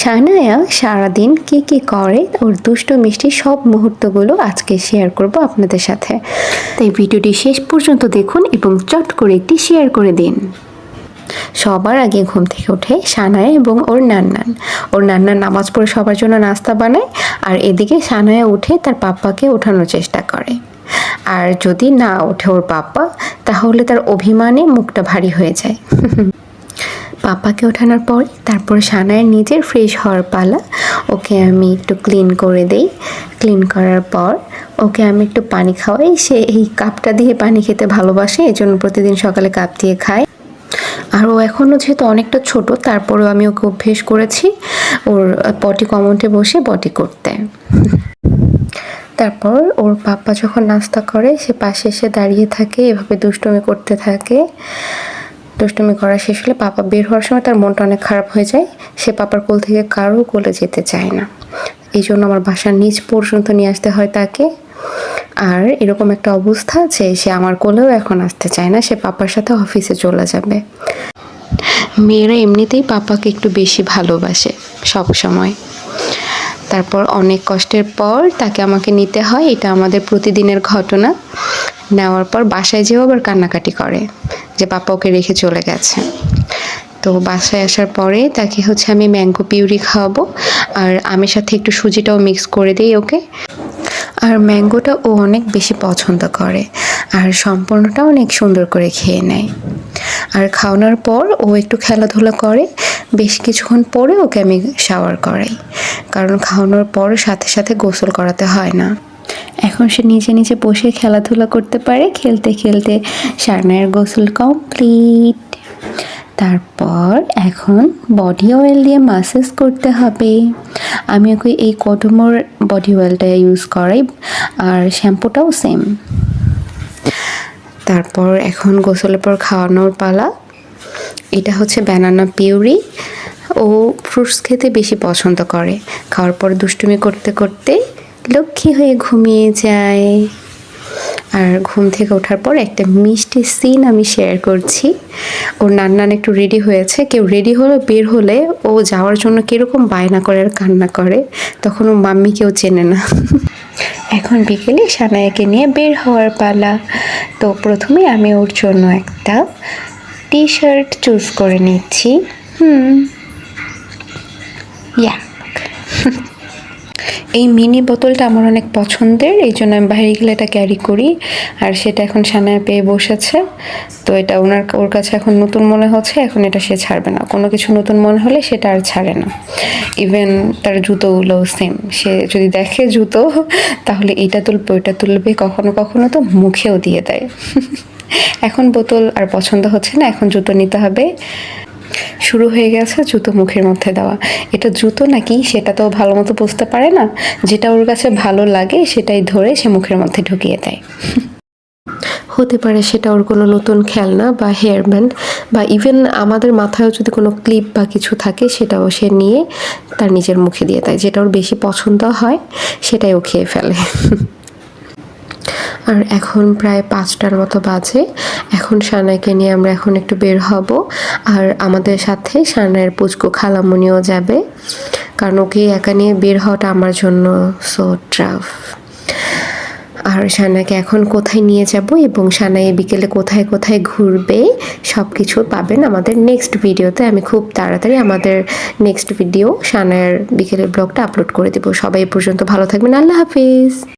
শানায়া সারাদিন কি করে ওর দুষ্টু মিষ্টি সব মুহূর্তগুলো আজকে শেয়ার করব আপনাদের সাথে। তাই ভিডিওটি শেষ পর্যন্ত দেখুন এবং চট করে একটি শেয়ার করে দিন। সবার আগে ঘুম থেকে উঠে শানায়া এবং ওর নান্নান নামাজ পড়ে সবার জন্য নাস্তা বানায়, আর এদিকে শানায়া উঠে তার পাপ্পাকে ওঠানোর চেষ্টা করে। আর যদি না ওঠে ওর পাপ্পা, তাহলে তার অভিমানে মুখটা ভারী হয়ে যায়। পাপাকে ওঠানোর পর তারপর শানায়ের নিজের ফ্রেশ হওয়ার পালা। ওকে আমি একটু ক্লিন করে দেই। ক্লিন করার পর ওকে আমি একটু পানি খাওয়াই। সে এই কাপটা দিয়ে পানি খেতে ভালোবাসে, এই জন্য প্রতিদিন সকালে কাপ দিয়ে খায়। আর ও এখনও যেহেতু অনেকটা ছোট, তারপরেও আমি ওকে অভ্যেস করেছি ওর পটি কমনটে বসে পটি করতে। তারপর ওর পাপা যখন নাস্তা করে সে পাশে এসে দাঁড়িয়ে থাকে, এভাবে দুষ্টুমি করতে থাকে। দুষ্টুমি করা শেষ হলে পাপা বের হওয়ার সময় তার মনটা অনেক খারাপ হয়ে যায়। সে পাপার কোল থেকে কারো কোলে যেতে চায় না, এই জন্য আমার বাসার নিচ পর্যন্ত নিয়ে আসতে হয় তাকে। আর এরকম একটা অবস্থা যে সে আমার কোলেও এখন আসতে চায় না, সে পাপার সাথে অফিসে চলে যাবে। মেয়েরা এমনিতেই পাপাকে একটু বেশি ভালোবাসে সব সময়। তারপর অনেক কষ্টের পর তাকে আমাকে নিতে হয়, এটা আমাদের প্রতিদিনের ঘটনা। নেওয়ার পর বাসায় যেও আবার কান্নাকাটি করে যে পাপা ওকে রেখে চলে গেছে। তো বাসায় আসার পরে তাকে আমি ম্যাঙ্গো পিউরি খাওয়াবো, আর আমের সাথে একটু সুজিটাও মিক্স করে দিই ওকে। আর ম্যাঙ্গোটা ও অনেক বেশি পছন্দ করে, আর সম্পূর্ণটা অনেক সুন্দর করে খেয়ে নেয়। আর খাওয়ানোর পর ও একটু খেলাধুলা করে। বেশ কিছুক্ষণ পরে ওকে আমি শাওয়ার করাই, কারণ খাওয়ানোর পর সাথে সাথে গোসল করাতে হয় না। এখন সে নিজে নিজে বসে খেলাধুলা করতে পারে। খেলতে খেলতে শানায়ের গোসল কমপ্লিট। তারপর এখন বডি অয়েল দিয়ে মাসাজ করতে হবে। আমি ওকে এই কডমোর বডি অয়েলটা ইউজ করাই, আর শ্যাম্পুটাও সেম। তারপর এখন গোসলের পর খাওয়ানোর পালা। এটা ব্যানানা পিউরি। ও ফ্রুটস খেতে বেশি পছন্দ করে। খাওয়ার পর দুষ্টুমি করতে করতে লক্ষ্মী হয়ে ঘুমিয়ে যায়। আর ঘুম থেকে ওঠার পর একটা মিষ্টি সিন আমি শেয়ার করছি। ওর নান্নান একটু রেডি হয়েছে, কেউ রেডি হলে বের হলে ও যাওয়ার জন্য কীরকম বায়না করে আর কান্না করে, তখন ও মাম্মি কেউ চেনে না। এখন বিকেলে শানায়াকে নিয়ে বের হওয়ার পালা। তো প্রথমে আমি ওর জন্য একটা টি শার্ট চুজ করে নিচ্ছি। এই মিনি বোতলটা আমার অনেক পছন্দের, এই জন্য আমি বাইরে গেলে এটা ক্যারি করি। আর সেটা এখন শানায়া পেয়ে বসেছে, তো এটা ওর কাছে এখন নতুন মনে হচ্ছে। এখন এটা সে ছাড়বে না, কোনো কিছু নতুন মনে হলে সেটা আর ছাড়ে না। ইভেন তার জুতোগুলো সেম, সে যদি দেখে জুতো তাহলে এটা তুলবে ওইটা তুলবে, কখনো কখনো তো মুখেও দিয়ে দেয়। এখন বোতল আর পছন্দ হচ্ছে না, এখন জুতো নিতে হবে। শুরু হয়ে গেছে জুতো মুখের মধ্যে দেওয়া। এটা জুতো নাকি সেটা তো ভালো মতো বুঝতে পারে না, যেটা ওর কাছে ভালো লাগে সেটাই ধরে সে মুখের মধ্যে ঢুকিয়ে দেয়। হতে পারে সেটা ওর কোনো নতুন খেলনা বা হেয়ার ব্যান্ড, বা ইভেন আমাদের মাথায়ও যদি কোনো ক্লিপ বা কিছু থাকে সেটাও সে নিয়ে তার নিজের মুখে দিয়ে দেয়। যেটা ওর বেশি পছন্দ হয় সেটাই ও খেয়ে ফেলে। আর এখন প্রায় 5টার মতো বাজে। এখন শানায়াকে নিয়ে আমরা এখন একটু বের হব, আর আমাদের সাথে শানায়ের পুচকু খালামুনিও যাবে, কারণ ওকে একা নিয়ে বের হওয়াটা আমার জন্য সো টাফ। আর শানায়াকে এখন কোথায় নিয়ে যাব এবং শানায়া বিকেলে কোথায় কোথায় ঘুরবে সব কিছু পাবেন আমাদের নেক্সট ভিডিওতে। আমি খুব তাড়াতাড়ি আমাদের নেক্সট ভিডিও শানায়ার বিকেলের ব্লগটা আপলোড করে দেবো। সবাই পর্যন্ত ভালো থাকবেন। আল্লাহ হাফিজ।